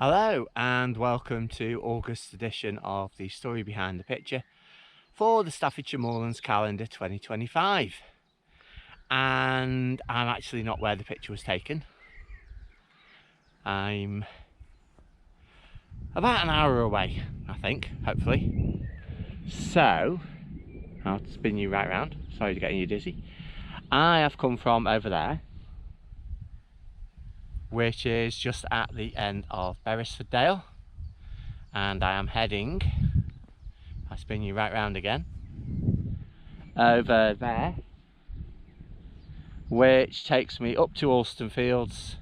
Hello and welcome to August edition of the Story Behind the Picture for the Staffordshire Moorlands Calendar 2025. And I'm actually not where the picture was taken. I'm about an hour away, I think, hopefully. So, I'll spin you right round. Sorry to get you dizzy. I have come from over there, which is just at the end of Beresford Dale, and I am heading, I spin you right round again, over there, which takes me up to Alston Fields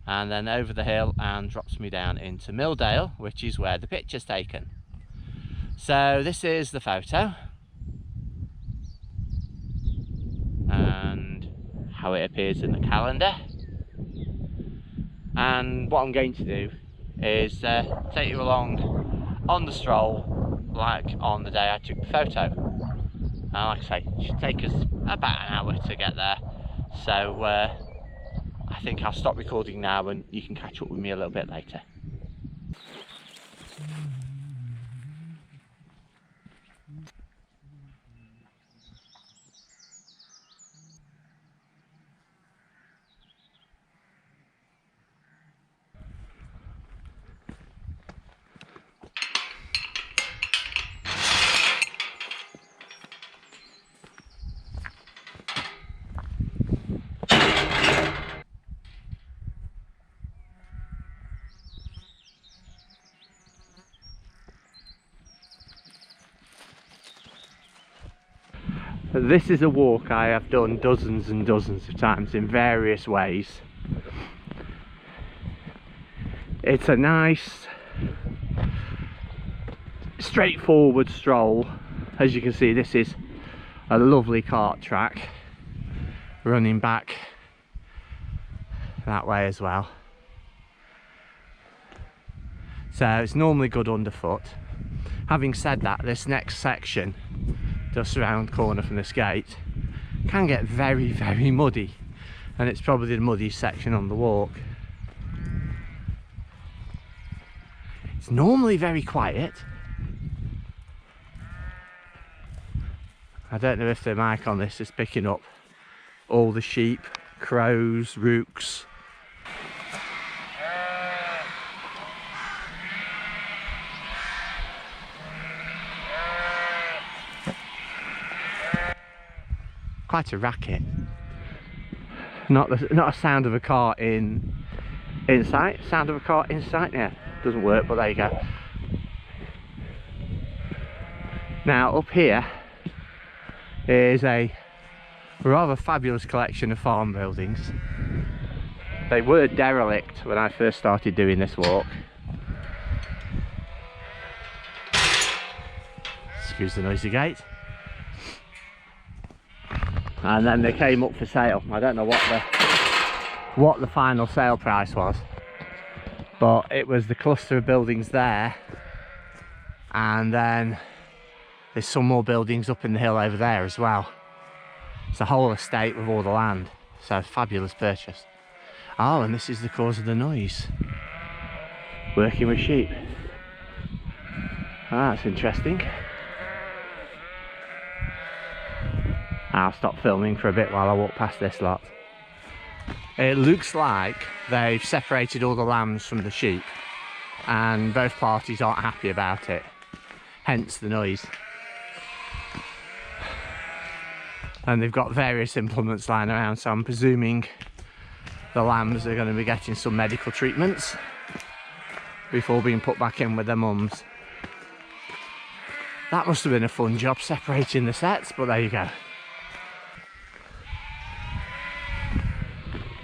and then over the hill and drops me down into Milldale, which is where the picture's taken. So this is the photo and how it appears in the calendar. And what I'm going to do is take you along on the stroll like on the day I took the photo. And like I say, it should take us about an hour to get there. So I think I'll stop recording now and you can catch up with me a little bit later. This is a walk I have done dozens and dozens of times in various ways. It's a nice, straightforward stroll. As you can see, this is a lovely cart track running back that way as well. So it's normally good underfoot. Having said that, this next section, just around the corner from this gate, can get very, very muddy, and it's probably the muddiest section on the walk. It's normally very quiet. I don't know if the mic on this is picking up all the sheep, crows, rooks. Quite a racket. Not a sound of a car in sight. Sound of a car in sight. Yeah, doesn't work, but there you go. Now up here is a rather fabulous collection of farm buildings. They were derelict when I first started doing this walk. Excuse the noisy gate. And then they came up for sale. I don't know what the final sale price was, but it was the cluster of buildings there, and then there's some more buildings up in the hill over there as well. It's a whole estate with all the land, so fabulous purchase. Oh, and this is the cause of the noise. Working with sheep. Ah, that's interesting. I'll stop filming for a bit while I walk past this lot. It looks like they've separated all the lambs from the sheep, and both parties aren't happy about it, hence the noise. And they've got various implements lying around, so I'm presuming the lambs are going to be getting some medical treatments before being put back in with their mums. That must have been a fun job, separating the sets, but there you go.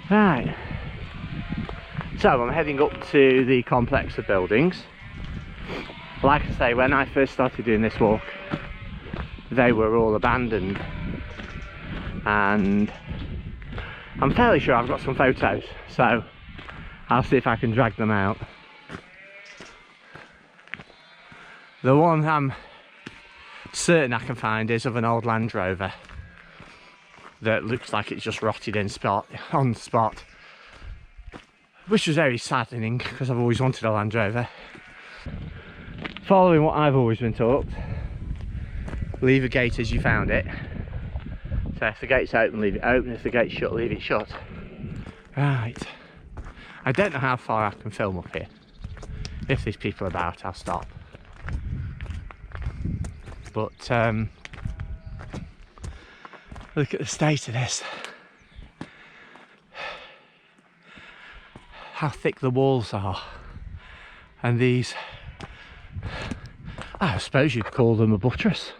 Right, so I'm heading up to the complex of buildings. Like I say, when I first started doing this walk, they were all abandoned, and I'm fairly sure I've got some photos, so I'll see if I can drag them out. The one I'm certain I can find is of an old Land Rover that looks like it's just rotted on the spot. which was very saddening because I've always wanted a Land Rover. Following what I've always been taught, leave a gate as you found it. So if the gate's open, leave it open. If the gate's shut, leave it shut. Right. I don't know how far I can film up here. If there's people about, I'll stop. But look at the state of this. How thick the walls are. And these, I suppose you'd call them a buttress,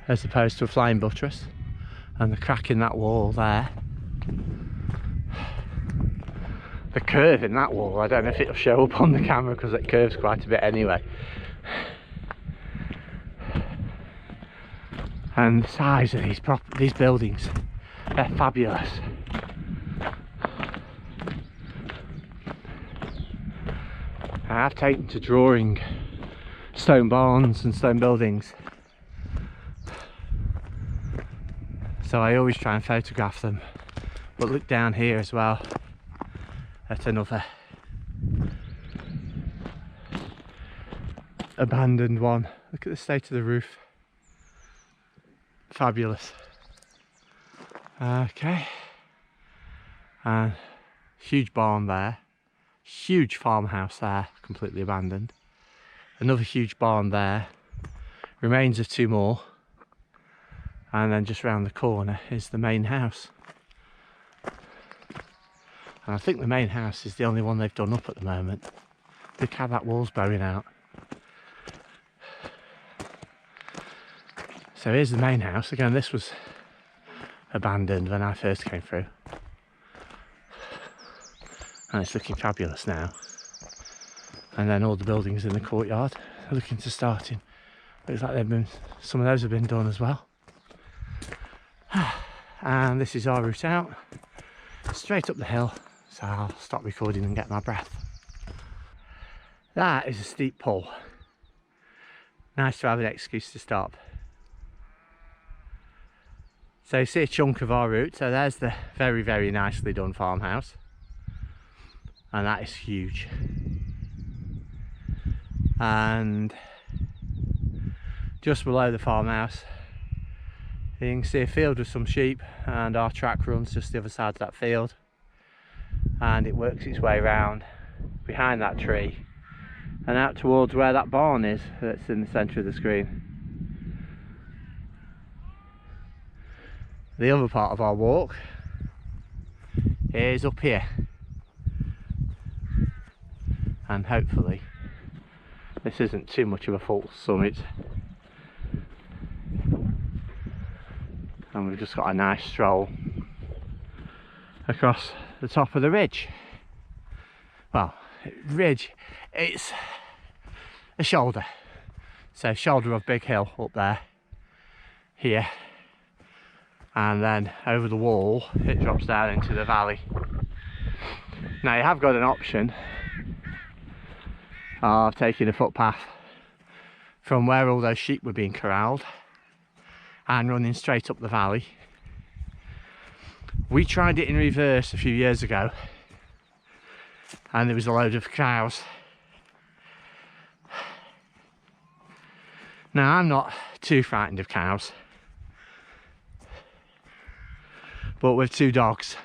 as opposed to a flying buttress. And the crack in that wall there. The curve in that wall, I don't know if it'll show up on the camera because it curves quite a bit anyway. And the size of these buildings, they're fabulous. I have taken to drawing stone barns and stone buildings, so I always try and photograph them. But look down here as well at another abandoned one. Look at the state of the roof. Fabulous. Okay, and huge barn there, huge farmhouse there, completely abandoned. Another huge barn there, remains of two more, and then just round the corner is the main house. And I think the main house is the only one they've done up at the moment. Look how that wall's bowing out. So here's the main house. Again, this was abandoned when I first came through. And it's looking fabulous now. And then all the buildings in the courtyard are looking to start in. Looks like some of those have been done as well. And this is our route out, straight up the hill. So I'll stop recording and get my breath. That is a steep pull. Nice to have an excuse to stop. So you see a chunk of our route. So there's the very, very nicely done farmhouse. And that is huge. And just below the farmhouse, you can see a field with some sheep, and our track runs just the other side of that field. And it works its way around behind that tree and out towards where that barn is that's in the centre of the screen. The other part of our walk is up here, and hopefully this isn't too much of a false summit, and we've just got a nice stroll across the top of the ridge. Well, ridge, it's a shoulder, so shoulder of big hill up there, here, and then over the wall it drops down into the valley. Now you have got an option of taking a footpath from where all those sheep were being corralled and running straight up the valley. We tried it in reverse a few years ago, and there was a load of cows. Now I'm not too frightened of cows, but with two dogs,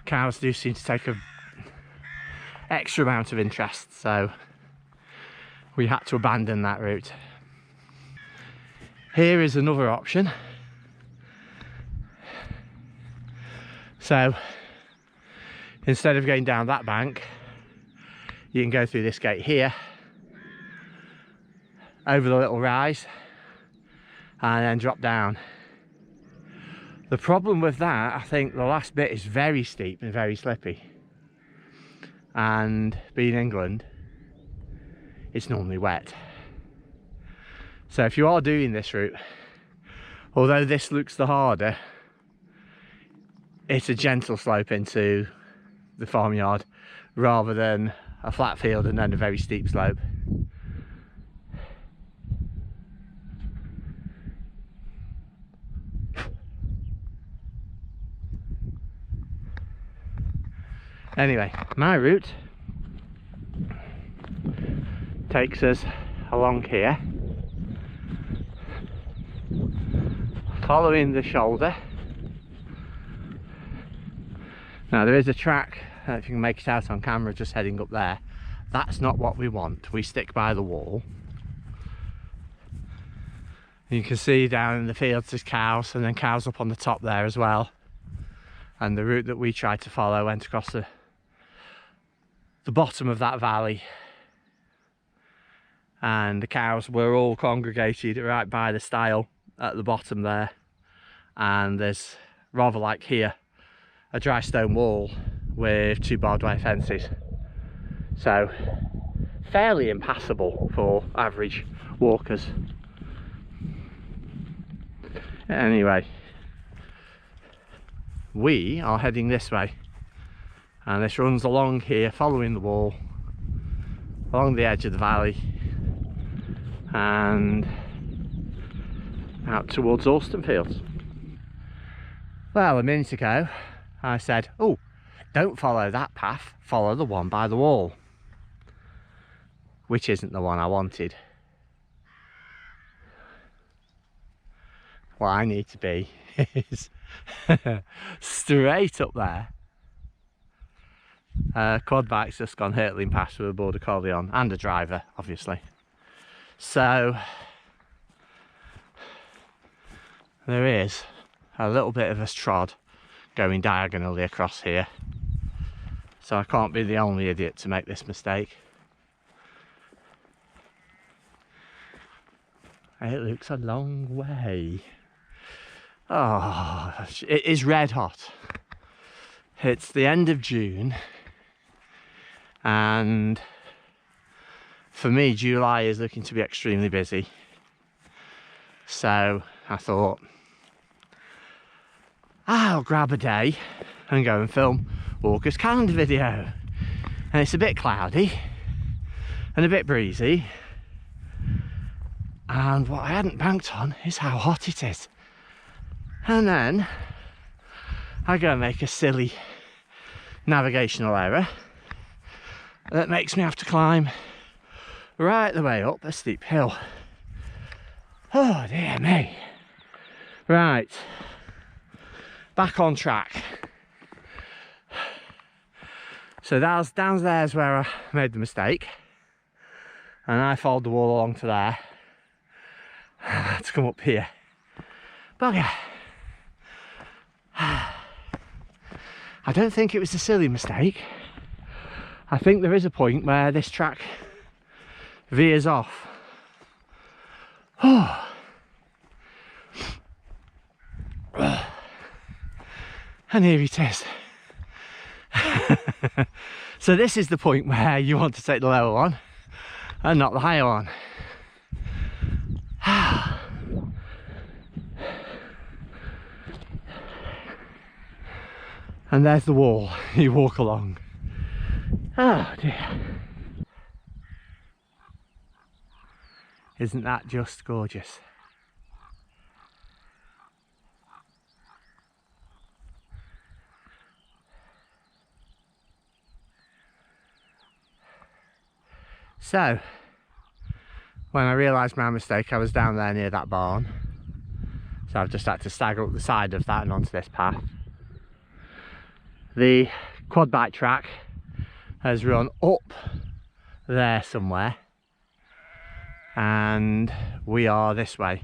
cows do seem to take an extra amount of interest, so we had to abandon that route. Here is another option. So instead of going down that bank, you can go through this gate here, over the little rise, and then drop down. The problem with that, I think the last bit is very steep and very slippy, and being England, it's normally wet. So if you are doing this route, although this looks the harder, it's a gentle slope into the farmyard rather than a flat field and then a very steep slope. Anyway, my route takes us along here, following the shoulder. Now there is a track, if you can make it out on camera, just heading up there. That's not what we want. We stick by the wall. You can see down in the fields there's cows, and then cows up on the top there as well. And the route that we tried to follow went across the bottom of that valley, and the cows were all congregated right by the stile at the bottom there. And there's, rather like here, a dry stone wall with 2 barbed wire fences, so fairly impassable for average walkers. Anyway, we are heading this way, and this runs along here, following the wall, along the edge of the valley, and out towards Alston Fields. Well, a minute ago I said, oh, don't follow that path, follow the one by the wall, which isn't the one I wanted. What I need to be is straight up there. Quad bike's just gone hurtling past with a border collie on, and a driver obviously, so there is a little bit of a trod going diagonally across here, so I can't be the only idiot to make this mistake. It looks a long way. Oh, it is red hot. It's the end of June, and for me July is looking to be extremely busy, so I thought I'll grab a day and go and film Walker's calendar video. And it's a bit cloudy and a bit breezy, and what I hadn't banked on is how hot it is. And then I go and make a silly navigational error that makes me have to climb right the way up a steep hill. Oh dear me. Right, back on track. So that's downstairs where I made the mistake, and I followed the wall along to there to come up here. But yeah, I don't think it was a silly mistake. I think there is a point where this track veers off. Oh. And here it is. So this is the point where you want to take the lower one and not the higher one. And there's the wall you walk along. Oh dear. Isn't that just gorgeous? So, when I realised my mistake, I was down there near that barn. So I've just had to stagger up the side of that and onto this path. The quad bike track has run up there somewhere, and we are this way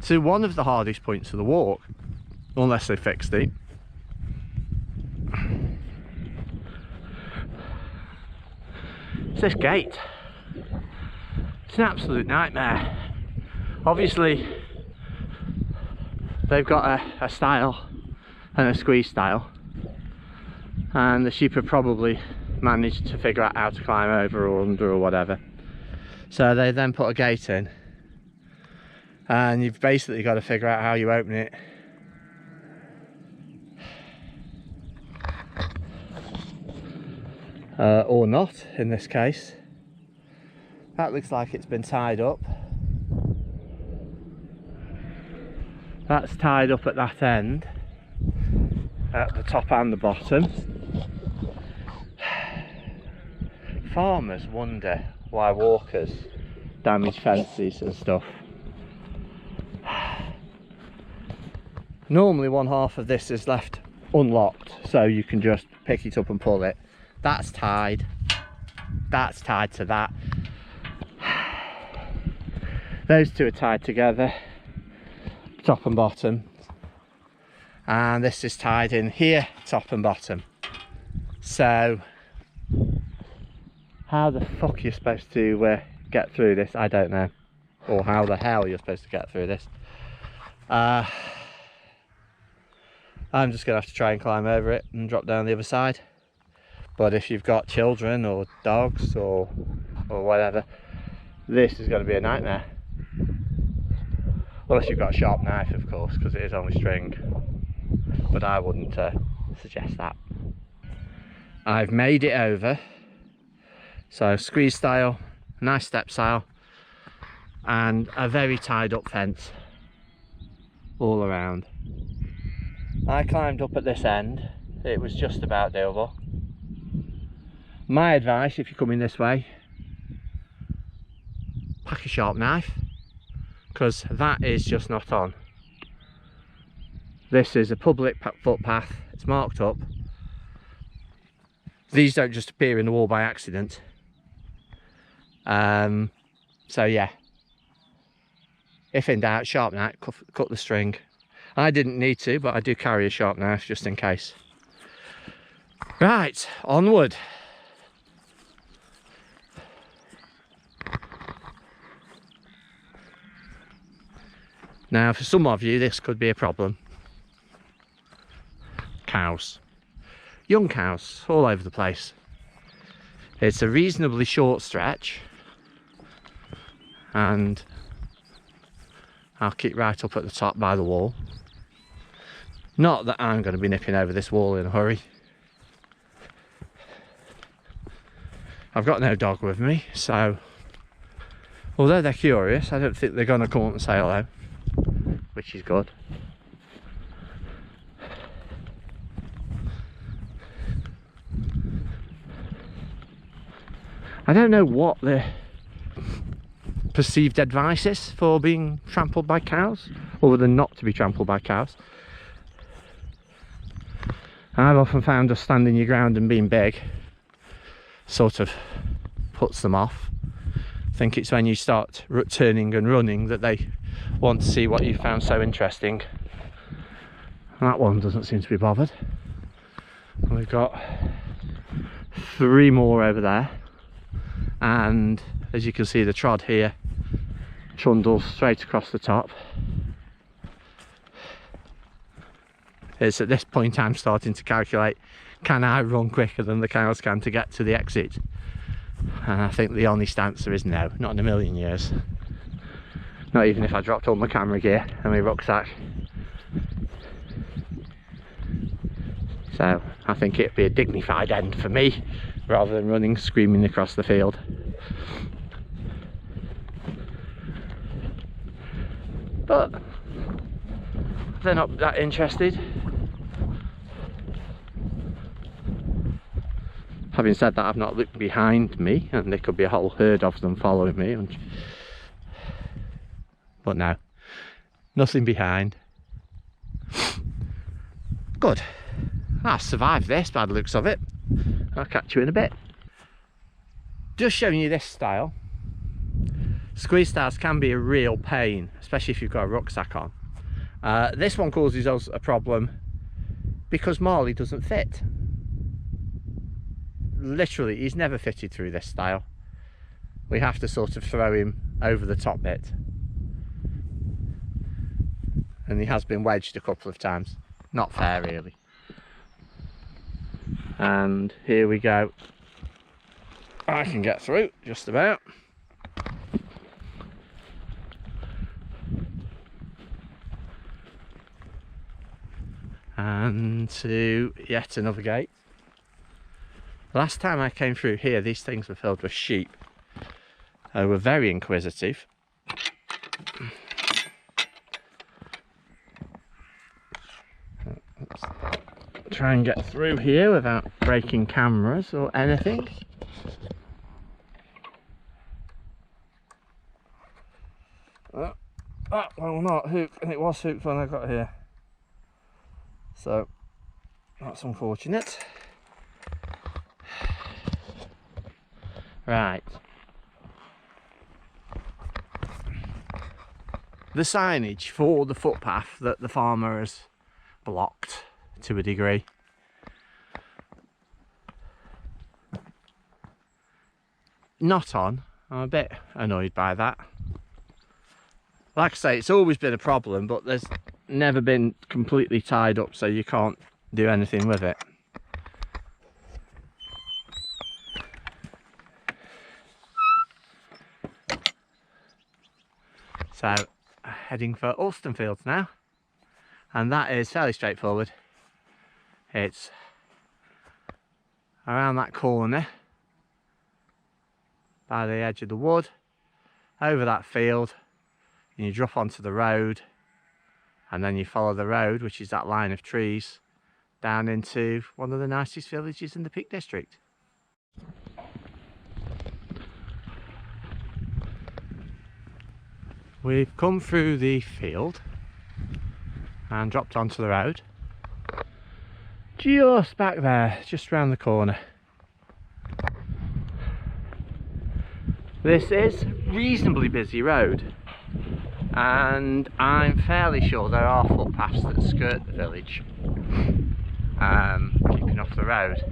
to one of the hardest points of the walk, unless they fixed it. It's this gate. It's an absolute nightmare. Obviously they've got a stile and a squeeze stile, and the sheep have probably managed to figure out how to climb over or under or whatever, so they then put a gate in, and you've basically got to figure out how you open it. Or not in this case. That looks like it's been tied up. That's tied up at that end, at the top and the bottom. farmers wonder why walkers damage fences and stuff. Normally one half of this is left unlocked, so you can just pick it up and pull it. That's tied to that. Those two are tied together, top and bottom, and this is tied in here, top and bottom. So how the fuck are you supposed to get through this? I don't know. Or how the hell you're supposed to get through this. I'm just gonna have to try and climb over it and drop down the other side. But if you've got children or dogs or whatever, this is going to be a nightmare. Unless you've got a sharp knife, of course, because it is only string. But I wouldn't suggest that. I've made it over. So squeeze style, nice step style, and a very tied up fence all around. I climbed up at this end. It was just about doable. My advice, if you're coming this way, pack a sharp knife, because that is just not on. This is a public footpath, it's marked up. These don't just appear in the wall by accident. So yeah, if in doubt, sharp knife, cut the string. I didn't need to, but I do carry a sharp knife just in case. Right, onward. Now, for some of you, this could be a problem. Cows. Young cows, all over the place. It's a reasonably short stretch. And I'll keep right up at the top by the wall. Not that I'm going to be nipping over this wall in a hurry. I've got no dog with me, so although they're curious, I don't think they're going to come up and say hello, which is good. I don't know what the perceived advice is for being trampled by cows, other than not to be trampled by cows. I've often found just standing your ground and being big sort of puts them off. I think it's when you start turning and running that they want to see what you found so interesting. That one doesn't seem to be bothered. And we've got 3 more over there, and as you can see, the trod here trundles straight across the top. It's at this point I'm starting to calculate, can I run quicker than the cows can to get to the exit? And I think the honest answer is no, not in a million years. Not even if I dropped all my camera gear and my rucksack. So I think it'd be a dignified end for me, rather than running screaming across the field. But they're not that interested. Having said that, I've not looked behind me, and there could be a whole herd of them following me. But no, nothing behind. Good. I've survived this by the looks of it. I'll catch you in a bit. Just showing you this style. Squeeze styles can be a real pain, especially if you've got a rucksack on. This one causes us a problem because Marley doesn't fit. Literally, he's never fitted through this style. We have to sort of throw him over the top bit. And he has been wedged a couple of times. Not fair, really. And here we go. I can get through, just about. And to yet another gate. Last time I came through here, these things were filled with sheep. They were very inquisitive. Let's try and get through here without breaking cameras or anything. Oh, well, not hooked, and it was hooked when I got here. So, that's unfortunate. Right. The signage for the footpath that the farmer has blocked to a degree. Not on. I'm a bit annoyed by that. Like I say, it's always been a problem, but there's never been completely tied up so you can't do anything with it. So, heading for Alston Fields now, and that is fairly straightforward. It's around that corner by the edge of the wood, over that field, and you drop onto the road, and then you follow the road, which is that line of trees, down into one of the nicest villages in the Peak District. We've come through the field and dropped onto the road. Just back there, just round the corner. This is a reasonably busy road, and I'm fairly sure there are footpaths that skirt the village, keeping off the road.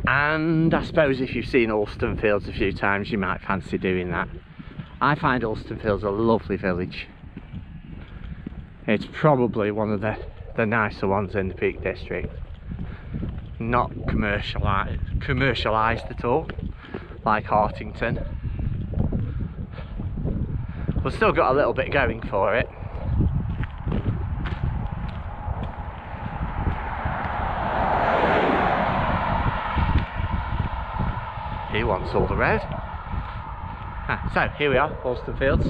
And I suppose if you've seen Alston Fields a few times, you might fancy doing that. I find Alston Fields a lovely village. It's probably one of the nicer ones in the Peak District. Not commercialised at all, like Hartington. We've still got a little bit going for it. He wants all the road. So here we are, Alston Fields.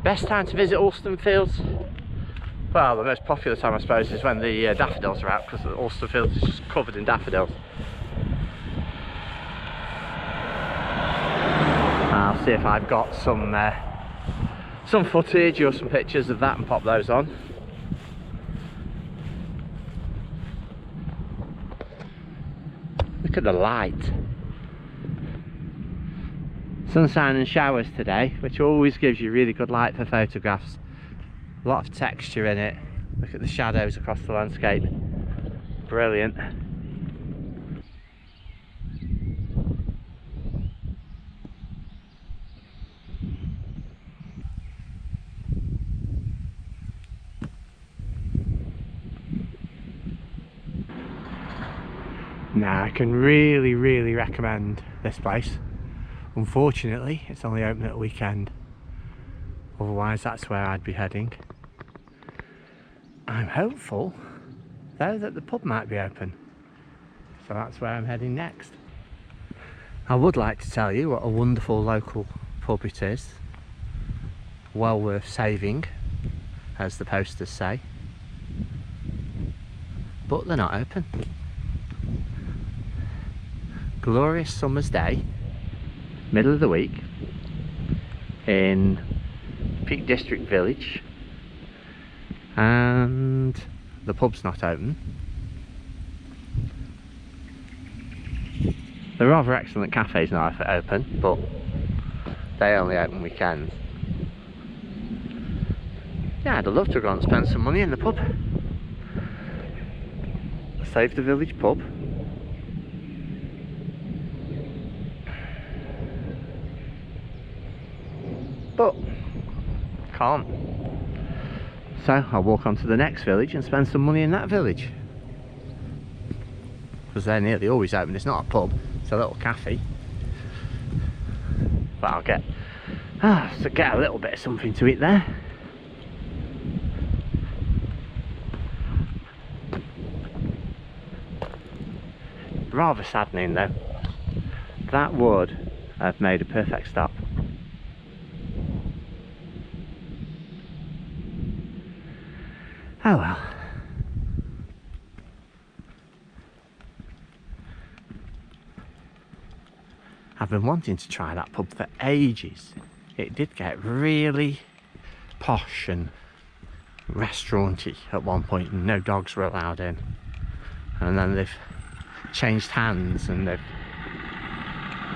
Best time to visit Alston Fields? Well, the most popular time I suppose is when the daffodils are out, because Alston Fields is just covered in daffodils. I'll see if I've got some footage or some pictures of that and pop those on. Look at the light. Sunshine and showers today, which always gives you really good light for photographs. A lot of texture in it. Look at the shadows across the landscape. Brilliant. Now I can really recommend this place. Unfortunately it's only open at a weekend, otherwise that's where I'd be heading. I'm hopeful though that the pub might be open, so that's where I'm heading next. I would like to tell you what a wonderful local pub it is, well worth saving as the posters say, but they're not open. Glorious summer's day, middle of the week, in Peak District Village, and the pub's not open. The rather excellent cafe's not open, but they only open weekends. Yeah, I'd love to go and spend some money in the pub. Save the village pub. But can't. So I'll walk on to the next village and spend some money in that village, because they're nearly always open. It's not a pub, it's a little cafe, but I'll get a little bit of something to eat there. Rather saddening though, that would have made a perfect stop. Oh well. I've been wanting to try that pub for ages. It did get really posh and restauranty at one point, and no dogs were allowed in. And then they've changed hands and they've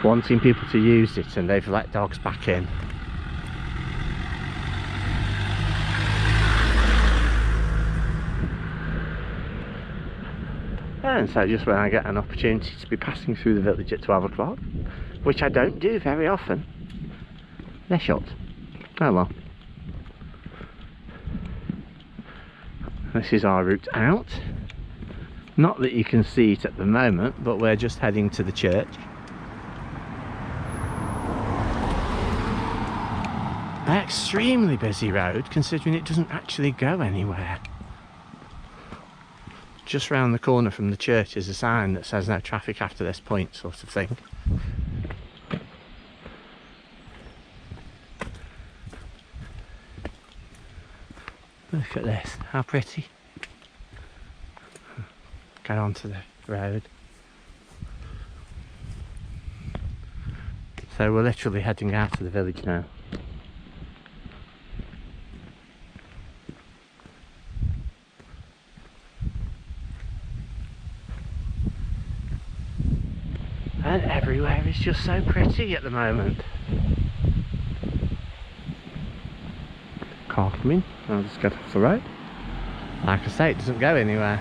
wanting people to use it, and they've let dogs back in. And so just when I get an opportunity to be passing through the village at 12 o'clock, which I don't do very often, they're shut. Oh well. This is our route out. Not that you can see it at the moment, but we're just heading to the church. An extremely busy road, considering it doesn't actually go anywhere. Just round the corner from the church is a sign that says no traffic after this point, sort of thing. Look at this, how pretty. Get onto the road. So we're literally heading out of the village now. And everywhere is just so pretty at the moment. Car coming, I'll just get off the road. Like I say, it doesn't go anywhere.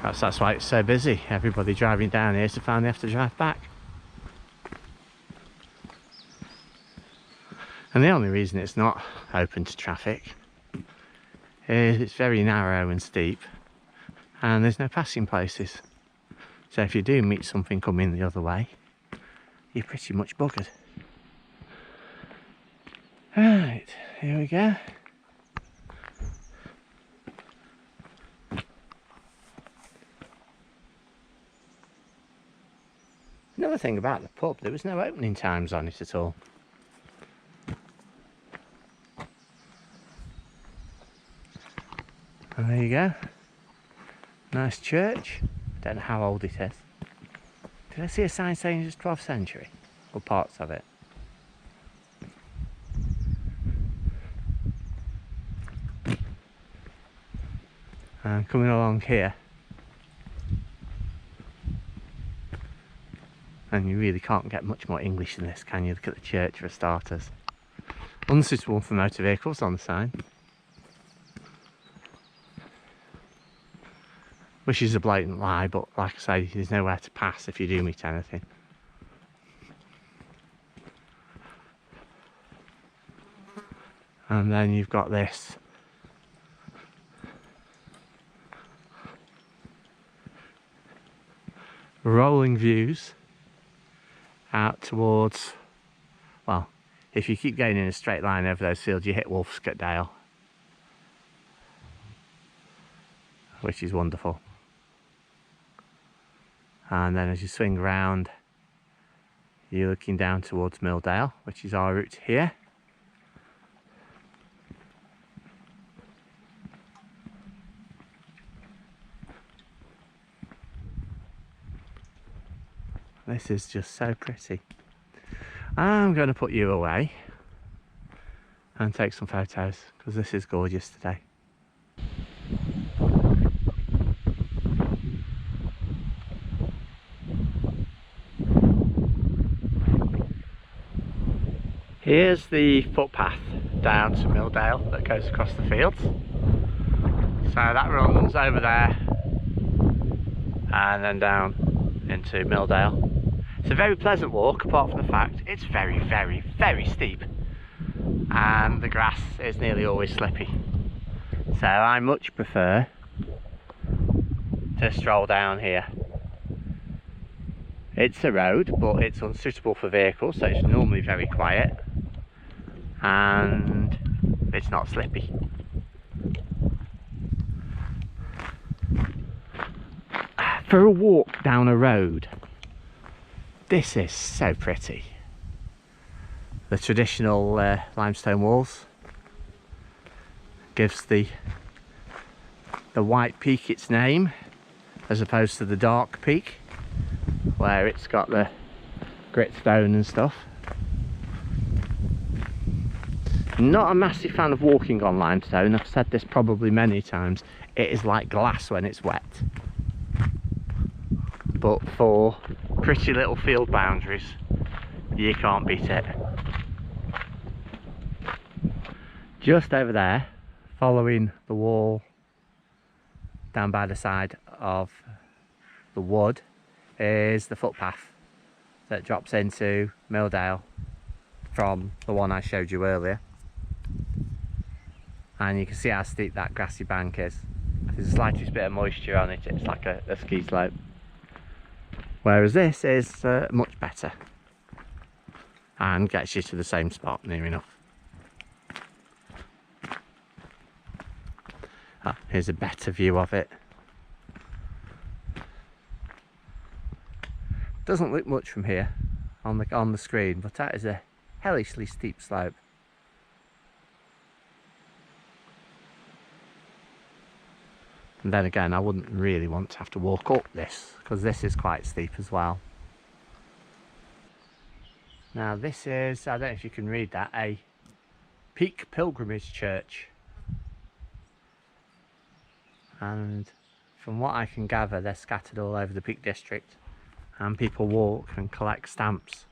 Perhaps that's why it's so busy. Everybody driving down here to finally have to drive back. And the only reason it's not open to traffic is it's very narrow and steep, and there's no passing places. So if you do meet something coming the other way, you're pretty much buggered. Right, here we go. Another thing about the pub, there was no opening times on it at all. And there you go. Nice church. Don't know how old it is. Did I see a sign saying it's 12th century? Or parts of it? And coming along here, and you really can't get much more English than this, can you? Look at the church for starters. Unsuitable for motor vehicles on the sign. Which is a blatant lie, but like I say, there's nowhere to pass if you do meet anything. And then you've got this rolling views out towards, well, if you keep going in a straight line over those fields, you hit Wolfscott Dale, which is wonderful. And then as you swing round, you're looking down towards Milldale, which is our route here. This is just so pretty. I'm going to put you away and take some photos, because this is gorgeous today. Here's the footpath down to Milldale that goes across the fields. So that runs over there and then down into Milldale. It's a very pleasant walk, apart from the fact it's very, very, very steep, and the grass is nearly always slippy. So I much prefer to stroll down here. It's a road, but it's unsuitable for vehicles, so it's normally very quiet, and it's not slippy. For a walk down a road, this is so pretty. The traditional limestone walls gives the White Peak its name, as opposed to the dark peak where it's got the grit stone and stuff. Not a massive fan of walking on limestone. I've said this probably many times. It is like glass when it's wet. But for pretty little field boundaries, you can't beat it. Just over there, following the wall down by the side of the wood, is the footpath that drops into Milldale from the one I showed you earlier. And you can see how steep that grassy bank is. There's the slightest bit of moisture on it, it's like a ski slope. Whereas this is much better and gets you to the same spot near enough. Here's a better view of it. Doesn't look much from here on the screen, but that is a hellishly steep slope. And then again, I wouldn't really want to have to walk up this, because this is quite steep as well. Now this is, I don't know if you can read that, a Peak Pilgrimage Church. And from what I can gather, they're scattered all over the Peak District, and people walk and collect stamps.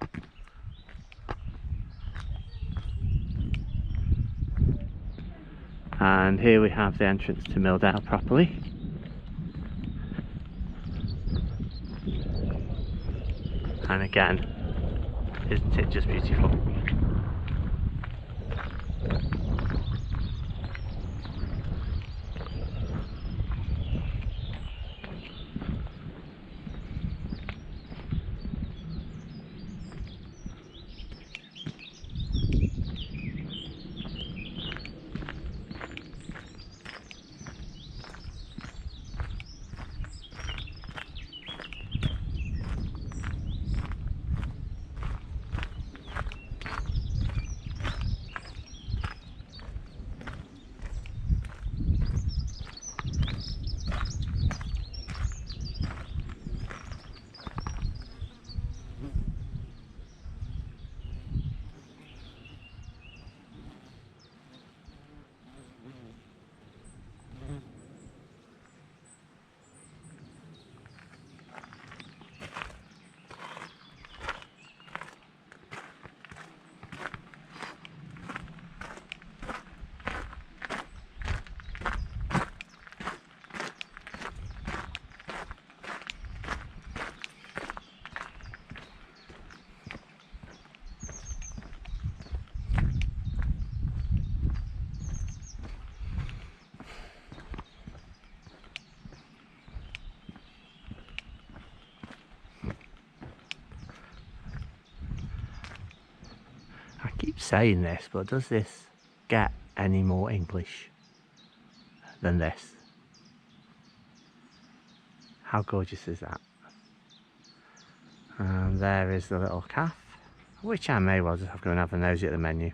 And here we have the entrance to Milldale properly. And again, isn't it just beautiful? I keep saying this, but does this get any more English than this? How gorgeous is that? And there is the little cafe, which I may well just have to go and have a nosy at the menu.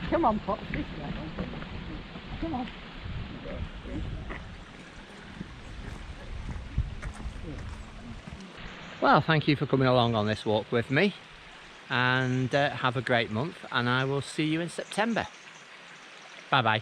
Come on, Pop, this way. Come on. Well, thank you for coming along on this walk with me, and have a great month, and I will see you in September. Bye bye.